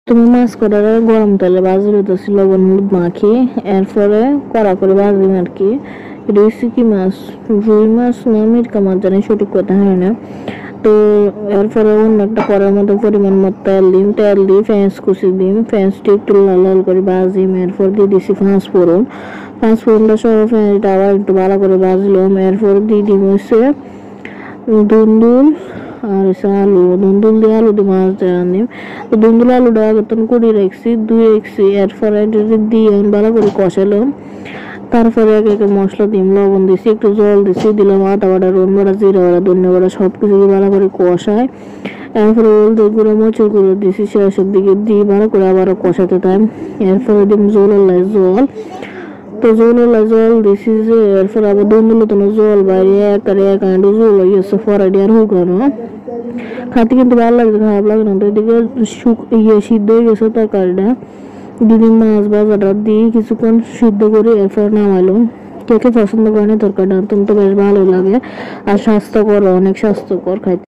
তুমি মাছ করার গরম তেলে ভাজি লইতেছি লবণ হলুদ মাখি, এরপরে কড়া করে ভাজিম আর কি। এটা হচ্ছে কি মাছ, রুই মাছ না মিরকা মাছ জানি, সঠিক কথা হয় না। তো এরপরে অন্য একটা কড়ার মধ্যে পরিমাণ মতো তেল দিম, তেল দিয়ে পেঁয়াজ কুচি দিম, পেঁয়াজটি একটু লাল লাল করে ভাজিম। এরপর দিয়ে দিছি পাঁচ ফোড়ন, পাঁচ ফোড়নটা সহ পেঁয়াজটা আবার একটু ভালো করে ভাজলাম। এরপর দিয়ে দিম হচ্ছে দুন্দুল আর হচ্ছে আলু, দুন্দুল দিয়ে আলু দিয়ে মাছ দিয়ে রাঁধিম। তো দুন্দুল আলুটা আগে তখন করে রাখছি, ধুয়ে রাখছি। এরপরে দিয়ে ভালো করে কষালাম। তারপরে এক এক মশলা দিম, লবণ দিছি, একটু জল দিছি, দিলাম আদা বাটা, রসুন বাটা, জিরা বাটা, ধনিয়া বাটা, সব কিছু দিয়ে ভালো করে কষায়। এরপরে হলদি গুঁড়ো মরিচের গুঁড়ো দিছি শেষের দিকে, দিয়ে ভালো করে আবারও কষাতে থাম। এরপরে দিম জল, তো জল দিছি যে, এরপর আবার দুন্দুলো তো জল বাইরে এক হাঁড়ি জল হয়ে গেছে, ফরাডি আর হুকানো খাতে কিন্তু ভালো লাগছে, খারাপ লাগে না। তো এদিকে সিদ্ধ হয়ে গেছে তরকারিটা, দিদি মাছ ভাজাটা দিয়ে কিছুক্ষণ সিদ্ধ করে এরপর নামাইলো। কে কে পছন্দ করে না তরকারিটা, অত্যন্ত বেশ ভালো লাগে আর স্বাস্থ্যকর, অনেক স্বাস্থ্যকর খাইতে।